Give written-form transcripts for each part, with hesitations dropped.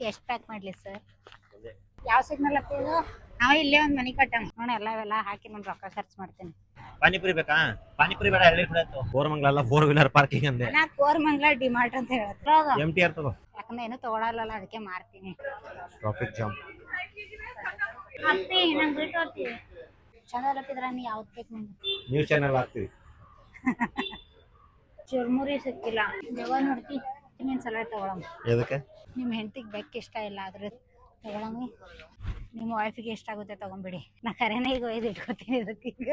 ಎಷ್ಟು ಪ್ಯಾಕ್ ಮಾಡ್ಲಿ ಸರ್? ಯಾವ ಸಿಗ್ನಲ್ ಆಗ್ತಿದ್ದು? ನಾವು ಇಲ್ಲೇ ಒಂದು ಮನೆ ಕಟ್ಟಂಗ ನೋಡಿ ಎಲ್ಲ ಹಾಕಿ ನಾನು ರೊಕ್ಕ ಖರ್ಚು ಮಾಡ್ತೀನಿ. ಪಾನಿಪುರಿ ಬೇಕಾ? ಪಾನಿಪುರಿ ಬೇಡ, ಎಳ್ಳಿ ಬಿಡತ್ತು. ಕೋರಮಂಗಲ ಅಲ್ಲ, 4 ವೀಲರ್ ಪಾರ್ಕಿಂಗ್ ಅಂದೆ. ನಾ ಕೋರಮಂಗಲ ಡಿಮಾರ್ಟ್ ಅಂತ ಹೇಳತ್ತೆ. MTR ತಗೋ. ಯಾಕಂದ್ರೆ ಏನು ತಗೊಳಲ್ಲ, ಅದಕ್ಕೆ ಮಾರ್ತೀನಿ. Traffic jam. ಅಪ್ಪಿ ನಂಗೆ ಬಿಟ್ಟು ಹೋಗ್ತೀವಿ. ಚಂದ ನೀ ಯಾವ್ದು ಬೇಕು ನಂಗೆ? ನ್ಯೂಸ್ ಚಾನೆಲ್ ಹಾಕ್ತೀವಿ. ಚುರ್ಮುರಿ ಸಿಕ್ಕಿಲ್ಲ, ದೇವ ನೋಡ್ತಿ ಇನ್ನೇನು ಸಲ ತಗೊಳಮ್ಮ. ಎದಕ್ಕೆ? ನಿಮ್ಮ ಹೆಂಡತಿಗೆ ಬೆಕ್ಕ ಇಷ್ಟ ಇಲ್ಲ, ಆದ್ರೆ ತಗೊಳಮ್ಮಿ. ನಿಮ್ಮ ವೈಫಿಗೆ ಎಷ್ಟಾಗುತ್ತೆ ತಗೊಂಬಿಡಿ. ನಾ ಕರೆನೇ ಈಗ ಒಯ್ದು ಇಟ್ಕೊತೀನಿ ಇದಕ್ಕೆ. ಈಗ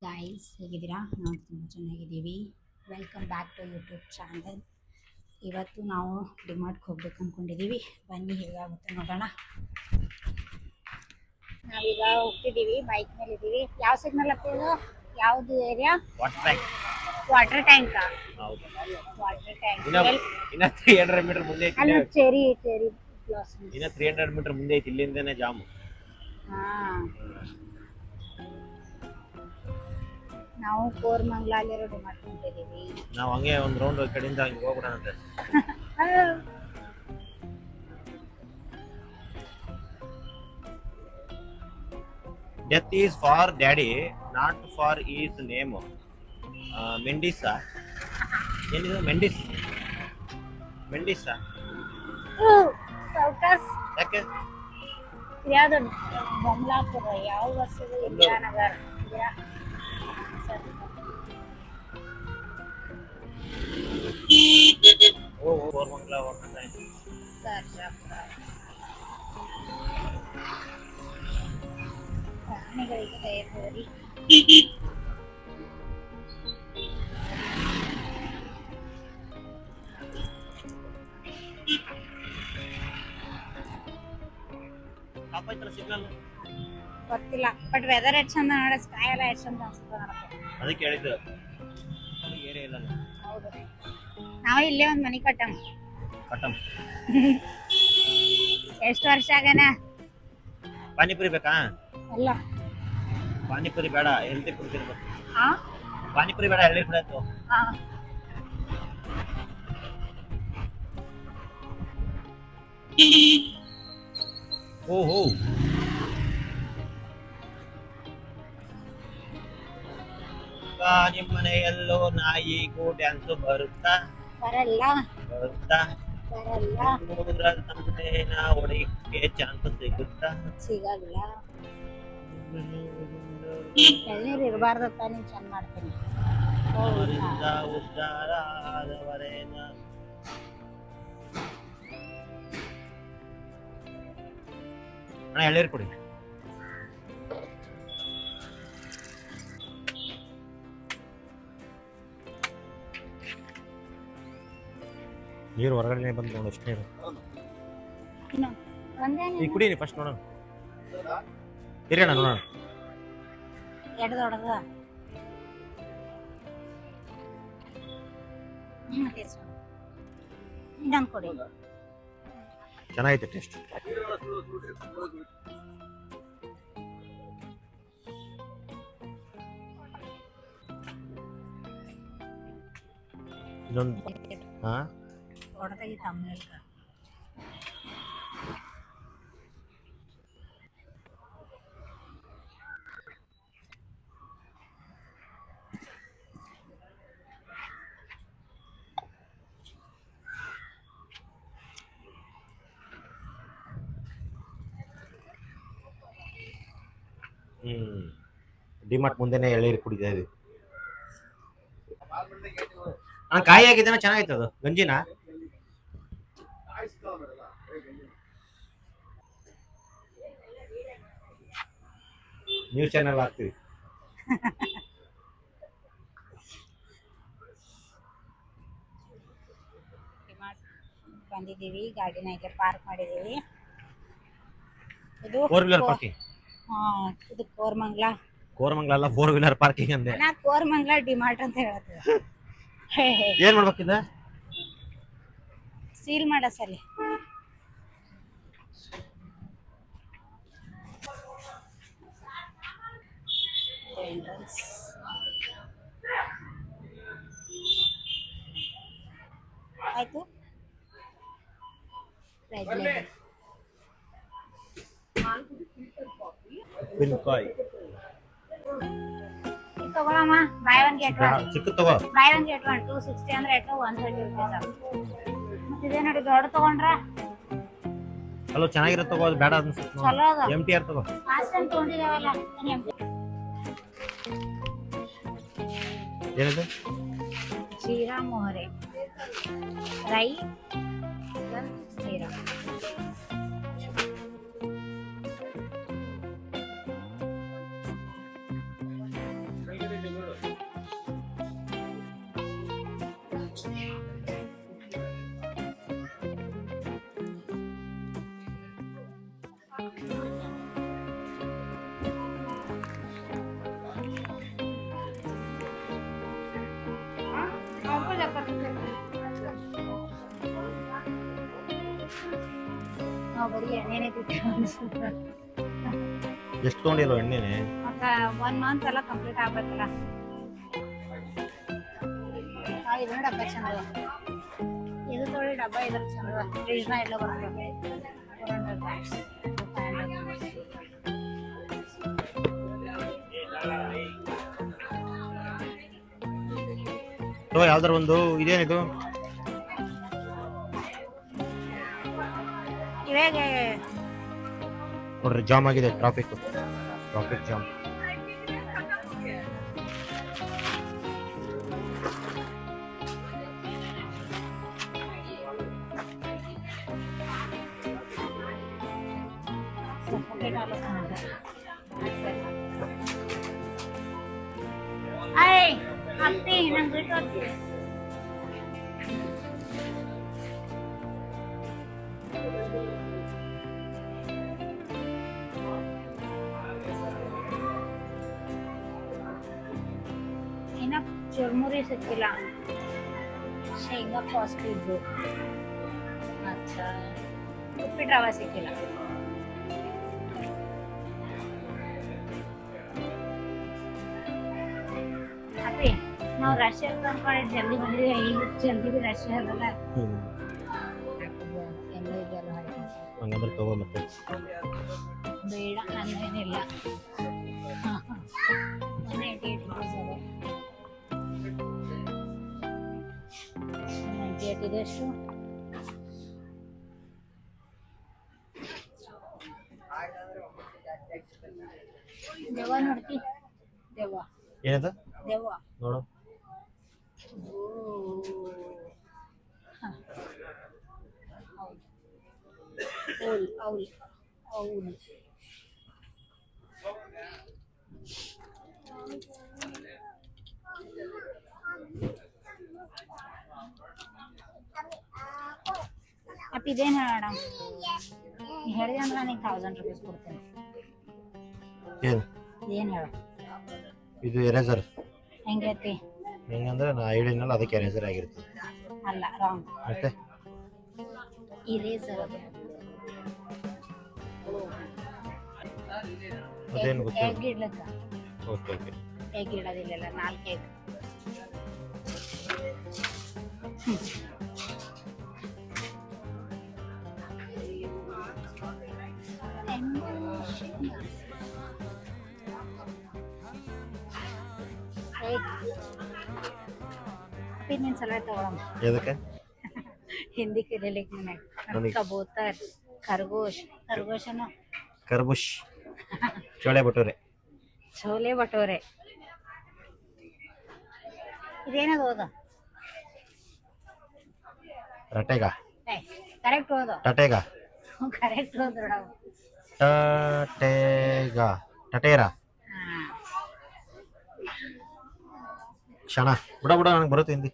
ಗೈಸ್ ಹೇಗಿದ್ದೀರಾ? ನಾವು ತುಂಬ ಚೆನ್ನಾಗಿದ್ದೀವಿ. Welcome back to YouTube channel. ಇವತ್ತು ನಾವು ಡಿಮಾರ್ಟ್ಗೆ ಹೋಗ್ಬೇಕು ಅಂದ್ಕೊಂಡಿದ್ದೀವಿ. ಬನ್ನಿ ಹೇಗಾಗುತ್ತೆ ನೋಡೋಣ. ನಾವೀಗ ಹೋಗ್ತಿದ್ದೀವಿ, ಬೈಕ್ ಮೇಲೆ ಇದ್ದೀವಿ. ಯಾವ ಸಿಗ್ನಲ್ ಆಗ್ತಿದ್ದು? ಯಾವುದು area? Water tank. Water tank ಇನ್ನ 300 ಮೀಟರ್ ಮುಂದೆ ಐತಿ. ಅಲ್ಲ, ಚೆರಿ ಬ್ಲಾಸಮ್. ಇನ್ನ 300 ಮೀಟರ್ ಮುಂದೆ ಐತಿ, ಇಲ್ಲಿಂದನೇ ಜಾಮು. ನಾವು ಕೋರಮಂಗಲಲ್ಲಿರೋ ಡಿಮಾರ್ಟ್ ಹೊಂಟಿದ್ದೀವಿ. ನಾವು ಹಂಗೆ ಒಂದು ರೌಂಡ್ ಕಡೆಯಿಂದ ಹಂಗೆ ಹೋಗ್ಬಿಡೋಣ ಅಂತ. Death is for daddy, not for his name. ಮೆಂಡಿಸಾ ಏನಿದು? ಮೆಂಡಿಸಾ ಸೌಕಸ್ ಯಾಕೆ? ಯಾವ್ದು? ಬೊಮ್ಲಾಪುರ. ಯಾವ ವರ್ಷದ? ಇಂದಿರಾನಗರ್. ಕೋರಮಂಗಲ ಪ್ರಾಣಿಗಳಿಗೆ ದಯತೋರಿ. ಸಿಗ್ನಲ್ ಗೊತ್ತಿಲ್ಲ, ಬಟ್ ವೆದರ್ ಎಷ್ಟು ಚಂದ ನೋಡ, ಸ್ಕೈ ಎಲ್ಲ ಎಷ್ಟು ಚಂದ ಅನ್ಸುತ್ತೆ ನನಗೆ. ಅದಕ್ಕೆ ಹೇಳಿದ್ದು ಏರಿಯಾ ಇಲ್ಲ. ಹೌದು, ನಾವು ಇಲ್ಲೇ ಒಂದು ಮನೆ ಕಟ್ಟಂ. ಎಷ್ಟು ವರ್ಷ ಆಗನ? ಪಾನಿಪುರಿ ಬೇಕಾ? ಅಲ್ಲ, ಪಾನಿಪುರಿ ಬೇಡ, ಎಲ್ತಿ ಕುಡ್ತಿರ್ಬೇಕು. ಪಾನಿಪುರಿ ಬೇಡ, ಎಳ್ಳಿ ಬಿಡತ್ತು. ಓಹೋ, ನಿಮ್ಮ ಮನೆಯಲ್ಲೋ ನಾಯಿಗೂ ಡ್ಯಾನ್ಸು ಬರುತ್ತಾ? ಬರಲ್ಲ. ಹೊಡಿಕೆ ಚಾನ್ಸ್ ಸಿಗುತ್ತಾ? ಸಿಗಲ್ಲ. ಎಳ್ನೀರು ಇರಬಾರ್ದತ್ತ, ನೀವು ಚಂದ ಮಾಡ್ತೀನಿ. ಉದ್ಧಾರ ಆದವರೇನ? ಅಣ್ಣ ಎಳ್ಳೀರು ಕೊಡಿ. ನೀರು ಹೊರಗಡೆ ಬಂದು ನೋಡು, ಅಷ್ಟು ನೀರು. ಈ ಕುಡಿ ಫಸ್ಟ್ ನೋಡೋಣ. ಇರಿ ಅಣ್ಣ ನೋಡೋಣ. ಎರಡು ದೊಡ್ಡದ. ಇನ್ನೊಂದು ಕೊಡಿ. ಚೆನ್ನಾಗೈತೆ ಟೇಸ್ಟ್. ಇನ್ನೊಂದು. ಹಾ, ಹೊಡೆದಾಗಿ ತಮ್ಮಲ್ಕ. ಡಿಮಾರ್ಟ್ ಮುಂದೆನೆ ಎಳ್ಳೀರು ಕುಡಿತಾ ಇದೆ. ಕಾಯಿ ಆಗಿದ್ದಾನೆ, ಚೆನ್ನಾಗೈತೆ ಅದು. ಗಂಜಿನ ನ್ಯೂಸ್ ಚಾನೆಲ್ ಹಾಕ್ತೀವಿ. ಬಂದಿದ್ದೀವಿ, ಗಾಡಿನ ಇಲ್ಲೇ ಪಾರ್ಕ್ ಮಾಡಿದ್ದೀವಿ. ಇದು 4 ವೀಲರ್ ಪಾರ್ಕಿಂಗ್. ಇದು ಕೋರಮಂಗಲ ಅಲ್ಲ, 4 ವೀಲರ್ ಪಾರ್ಕಿಂಗ್ ಅಂದೆ. ನಾ ಕೋರಮಂಗಲ ಡಿಮಾರ್ಟ್ ಅಂತ ಹೇಳತ್ತೆ. ಏನ್ ಮಾಡ್ಬೇಕಿದ? ಸೀಲ್ ಮಾಡಸಲ್ಲಿ. ಎಂಟ್ರನ್ಸ್ ಆಯ್ತು ರೆಡ್ ಲೇಬಲ್ ಉಪ್ಪಿನಕಾಯಿ ತಗೊಳಮ್ಮ ಬೈ ಒನ್ ಗೆಟ್ ಒನ್ ಚಿಕ್ಕ ತಗೋ ಬೈ ಒನ್ ಗೆಟ್ ಒನ್ 260 ಅಂದ್ರೆ ಎಷ್ಟು 130 rupees ಮತ್ತೆ ಇದೇ ನೋಡಿ ದೊಡ್ಡ ತಗೊಂಡ್ರ ಅಲ್ಲೋ ಚೆನ್ನಾಗಿರೋ ತಗೋ ಅದು ಬೇಡ ಅನ್ಸುತ್ತೆ ಚಲೋ ಅದ MTR ತಗೋ ಲಾಸ್ಟ್ ಟೈಮ್ ತಗೊಂಡಿದ್ದೇವಲ್ಲ ಏನಿದೆ ಜೀರಾ ಮೊಹರೆ ರೈ ಜೀರಾ ನಾವು ಬರೀ ಎಣ್ಣೆನೇ ತಿಂತೀವಿ ಅನ್ಸುತ್ತೆ ಎಷ್ಟು ತೊಗೊಂಡಿರೋ ಎಣ್ಣೆನೆ ಮತ್ತೆ 1 ಮಂತ್ ಎಲ್ಲ ಕಂಪ್ಲೀಟ್ ಆಗ್ಬೇಕಲ್ಲ ಇದು ಡಬ್ಬ ಚಂದ ಇದು ತೊಳಿ ಡಬ್ಬ ಇದ್ರ ಚಂದ ಫ್ರಿಜ್ನ ಎಲ್ಲ ಬರ್ತದೆ 400 grams 500 ತಗೋ ಯಾವ್ದಾರ ಒಂದು ಇದೇನಿದು ಇವಾಗ ನೋಡ್ರಿ ಜಾಮ್ ಆಗಿದೆ ಟ್ರಾಫಿಕ್ ಜಾಮ್ ay ಅತ್ತಿ ನಂಗೆ ಬಿಟ್ಟು ಹೋಗ್ತೀವಿ ಇನ್ನ ಚುರ್ಮುರಿ ಸಿಕ್ಕಿಲ್ಲ ಶೇಂಗಾ ಕಾಸ್ಟ್ಲಿ ಇದ್ದು ಅಚ್ಚಾ ಉಪ್ಪಿಟ್ಟು ರವೆ ಸಿಕ್ಕಿಲ್ಲ ಅಪ್ಪಿ ನಾವು ರಶ್ ಅನ್ಕೊಂಡು ಜಲ್ದಿ ಬಂದಿದ್ದೀವಿ ಈಗ ಜಲ್ದಿ ಬಿ ರಶ್ ಅದಲ್ಲ ಹಂಗಂದ್ರೆ ತಗೋ ಮತ್ತೆ ಬೇಡ ನಂದೇನಿಲ್ಲ 198 rupees ಅದ 98 ಇದೆ ಎಷ್ಟು ದೆವ್ವ ನೋಡ್ತಿ ದೆವ್ವ ಏನದ ದೆವ್ವ ನೋಡು ಔಲ್ ಔಲ್ ಔಲ್ ಅಪ್ಪ ಇದೇನು ಹೇಳೋಣ ಹೇಳಿದೆ ಅಂದ್ರೆ ನನಗೆ 1000 rupees ಕೊಡ್ತೇನೆ ಏನು ಏನು ಹೇಳು ಇದು ಎರೇಸರ್ ಹೆಂಗೆ ಐತಿ ಹೆಂಗಂದ್ರೆ ನಾ ಹೇಳಿದ್ನಲ್ಲ ಅದಕ್ಕೆ ಎರೇಸರ್ ಆಗಿರ್ತದೆ ಅಲ್ಲ ರಾಂಗ್ ಮತ್ತೆ ಇರೇಸರ್ ಅದು ಅದೇನು ಗೊತ್ತಿಲ್ಲ ಎಗ್ ಇಡ್ಲಕ್ಕ ಓಕೆ ಓಕೆ ಎಗ್ ಇಡೋದಿಲ್ಲ 4 ಎಗ್ ನೀನು ಸಲ ತಗೊಳಮ್ಮ ಎದಕ್ಕೆ ಹಿಂದಿ ಕಲಿಯಲಿಕ್ಕೆ ನನಗೆ ಕಬೂತರ್ ಖರ್ಗೋಶನ ಕರ್ಬುಷ್ ಚೋಳೆ ಭಟೂರೆ ಚೋಲೆ ಭಟೂರೆ ಇದೇನದು ಓದು ರಟೆಗ ಕರೆಕ್ಟ್ ಓದು ಟಟೇಗ ಕರೆಕ್ಟ್ ಓದು ಟಟೇರ ಕ್ಷಣ ಬಿಡ ನನಗೆ ಬರುತ್ತೆ ಹಿಂದಿ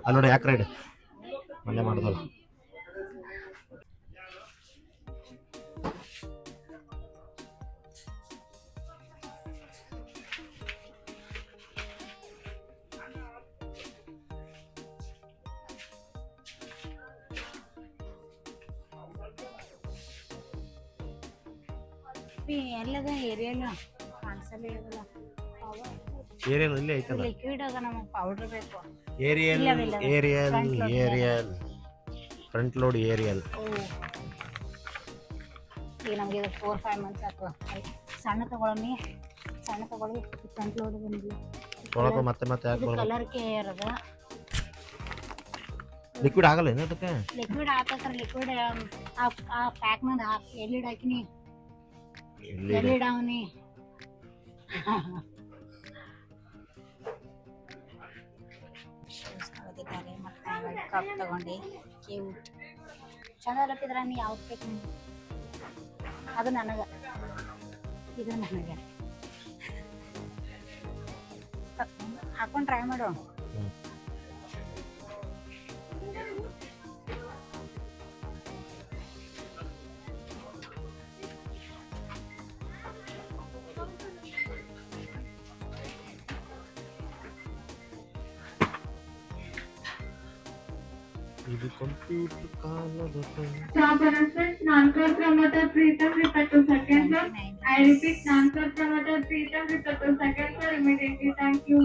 ಅಲ್ಲಿ ನೋಡಿ ಯಾಕೆ ರೈಡ್ ಮೊನ್ನೆ ಮಾಡಿದಲ್ಲ ಎಲ್ಲದ ಏರಿಯಲ್ಲ ಕಾಣಿಸಲ್ಲ ಏರಿಯಲ್ ಇಲ್ಲಿ ಐತಲ್ಲ. ಲಿಕ್ವಿಡ್ ಆಗ ನಮಗೆ ಪೌಡರ್ ಬೇಕು. ಏರಿಯಲ್ ಇಲ್ಲ. Ariel Front load Ariel front load Ariel. ಈಗ ನಮಗೆ ಇದು 4-5 ಮಂತ್ಸ್ ಸಾಕು. ಸಣ್ಣ ತಗೊಳ್ಳೋಣ, ಸಣ್ಣ ತಗೊಳ್ಳಿ. ಫ್ರಂಟ್ ಲೋಡ್ ಬಂದಿಲ್ಲ ತೊಗೊಳಪ್ಪ ಮತ್ತೆ ಯಾಕೆ ಬರೋದು? ಕಲರ್ ಕೇರ್ ಅದ. ಲಿಕ್ವಿಡ್ ಆಗಲ್ಲ ಏನು ಅದಕ್ಕೆ? ಲಿಕ್ವಿಡ್ ಹಾಕತ್ರ ಲಿಕ್ವಿಡ್ ಆ ಪ್ಯಾಕ್ ಮಾಡಿ ಎಲ್ಲಿಡ್ ಹಾಕಿನಿ, ಎಲ್ಲಿಡ್ ಅವನಿ. ತಗೋತಿದ್ದಾರೆ ಮತ್ತೆ ಕಪ್ ತಗೊಂಡು ಕ್ಯೂಟ್ ಚಂದ ಲಪ್ಪಿದ್ರ. ನೀ ಯಾವ್ದು ಬೇಕು ನಿಮ್ಗೆ? ಅದು ನನಗೆ, ಇದು ನನಗೆ. ಹಾಕೊಂಡು ಟ್ರೈ ಮಾಡು. ಇದು ಕಂಪ್ಯೂಟರ್ ಕಾಲದ Nankar promoter Preetham with 2 seconds. I repeat, Nankar promoter Preetham with 2 seconds immediately. Thank you.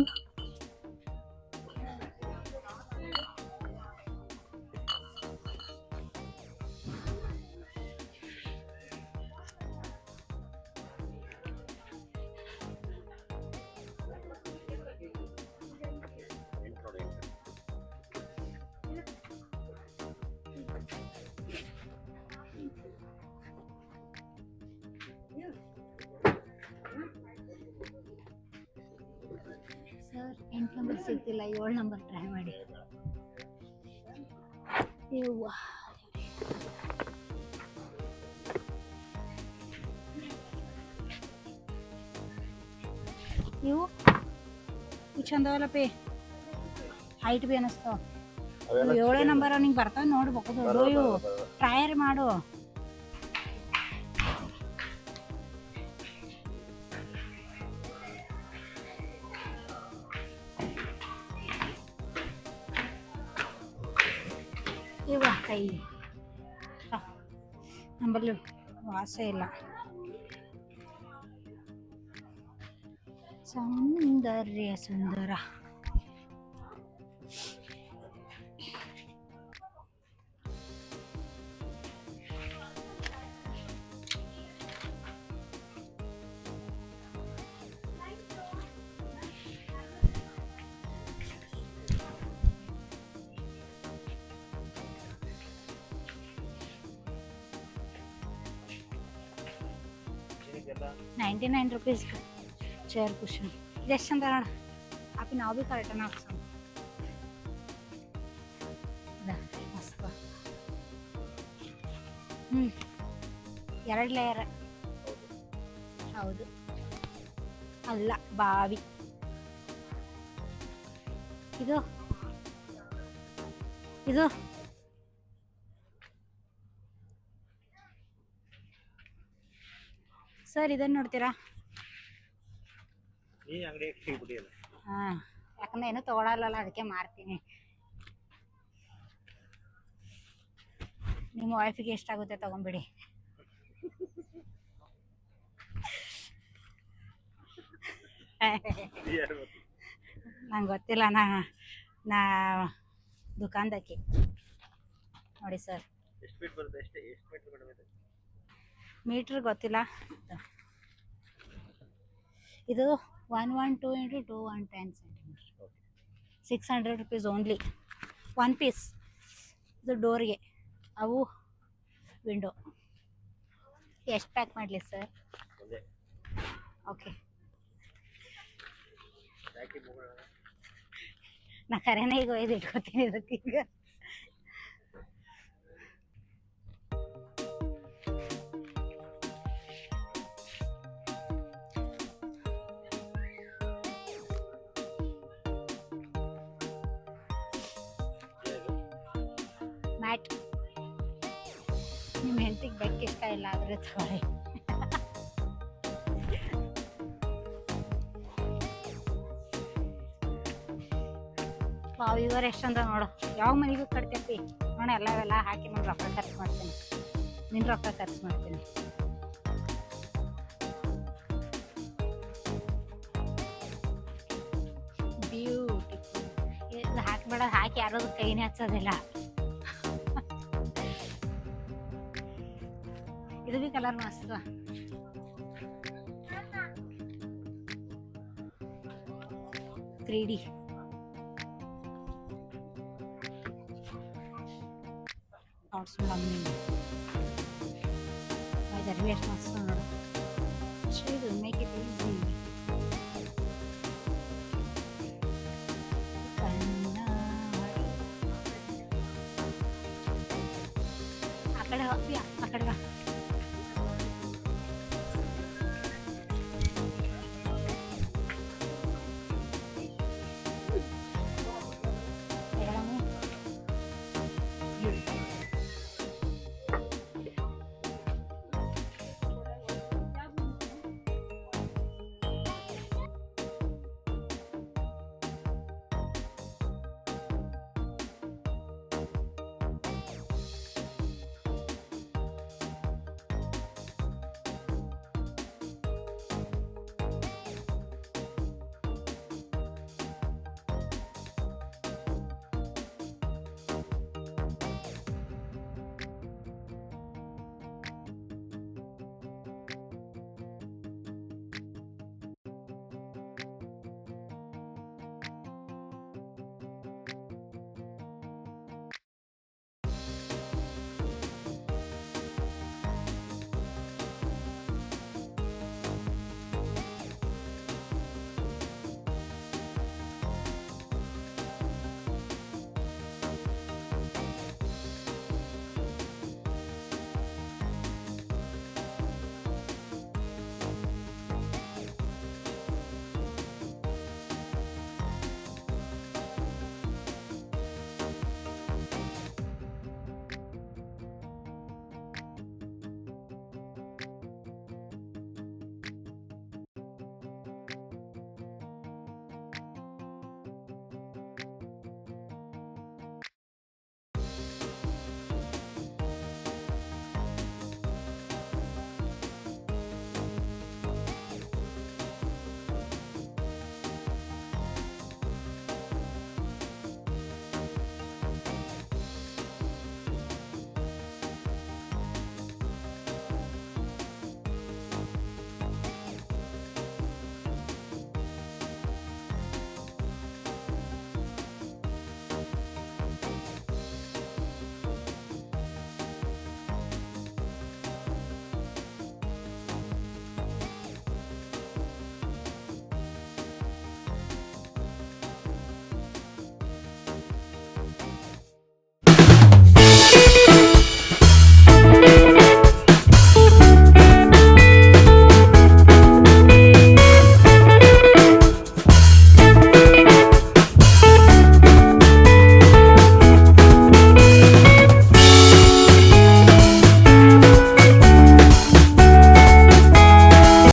Sir 8 number ಸಿಗ್ತಿಲ್ಲ, 7 ನಂಬರ್ ಟ್ರೈ ಮಾಡಿ. ಇವ್ವ ಇವು ಚಂದವಲ್ಲಪ್ಪಿ, ಹೈಟ್ ಬಿ ಅನ್ನಿಸ್ತಾವ. 7 ನಂಬರ್ ನಿಂಗೆ ಬರ್ತಾವ ನೋಡ್ಬೇಕು. ದೊಡ್ಡ ಇವು ಟ್ರಯರ್ ಮಾಡು. ಇವ ಕೈ ನಂಬಲ್ಲಿ ವಾಸ ಇಲ್ಲ. ಸೌಂದರ್ಯ ಸುಂದರ. ₹99 ಚೇರ್ ಕುಷನ್. ಇದೆಷ್ಟು ಚಂದ ನೋಡ ಅಪ್ಪಿ. ನಾವು ಭೀ ಕರೆಕ್ಟನ ಹಾಕ್ಸೋಣ. ಮಸ್ತ್. 2 ಲೇಯರ್. ಹೌದು ಅಲ್ಲ, ಬಾವಿ. ಇದು ಇದು ಸರ್ ಇದನ್ನು ನೋಡ್ತೀರಾ? ಹಾಂ, ಯಾಕಂದ್ರೆ ಏನೂ ತೊಗೊಳಲ್ಲ, ಅದಕ್ಕೆ ಮಾರ್ತೀನಿ. ನಿಮ್ಮ ವೈಫಿಗೆ ಎಷ್ಟಾಗುತ್ತೆ ತಗೊಂಬಿಡಿ. ನಂಗೆ ಗೊತ್ತಿಲ್ಲ, ನಾ ದುಕಾನ್ದಕ್ಕೆ. ನೋಡಿ ಸರ್, ಮೀಟ್ರ್ ಗೊತ್ತಿಲ್ಲ. ಇದು 112 × 2 110 centimeter. ₹600 ಓನ್ಲಿ. 1 ಪೀಸ್. ಇದು ಡೋರ್ಗೆ, ಅವು ವಿಂಡೋ. ಎಷ್ಟು ಪ್ಯಾಕ್ ಮಾಡಲಿ ಸರ್? ಓಕೆ, ನಾ ಕರೆನೇ ಈಗ ಒಯ್ದು ಇಟ್ಕೊತೀನಿ ಇದಕ್ಕೆ. ಈಗ ಮ್ಯಾಟ್ ನಿಮ್ಮ ಹೆಂಡತಿಗೆ ಬೆಕ್ಕ ಇಷ್ಟ ಇಲ್ಲ ಆದರೆ ತಗೊಳ್ಳಿ. ವಾವ್, ಇವರು ಎಷ್ಟಂದ ನೋಡು. ಯಾವ ಮನೆಗೂ ಕಟ್ತೈತಿ ನೋಡ. ಎಲ್ಲವೆಲ್ಲ ಹಾಕಿ ನಾನು ರೊಕ್ಕ ಖರ್ಚು ಮಾಡ್ತೀನಿ. ನಿನ್ನ ರೊಕ್ಕ ಖರ್ಚು ಮಾಡ್ತೀನಿ. ಮಾಡಕ್ಕೆ ಯಾರು ಕೈನೇ ಹಚ್ಚೋದಿಲ್ಲ. ಇದು ಬಿ ಕಲರ್ ಮಸ್ತ್. 3D ಥಾಟ್ಸ್ ಮಮ್ಮಿ ಅದರಲ್ಲಿ ಎಷ್ಟು ಮಸ್ತ್ ನೋಡು. ಅಷ್ಟೇ ಇದು ಮೇಕ್ ಇಟ್ ಈಸಿ. ಆ ಕಡೆ ಹೋಗ್ತೀಯಾ, ಆ ಕಡೆ ಬಾ.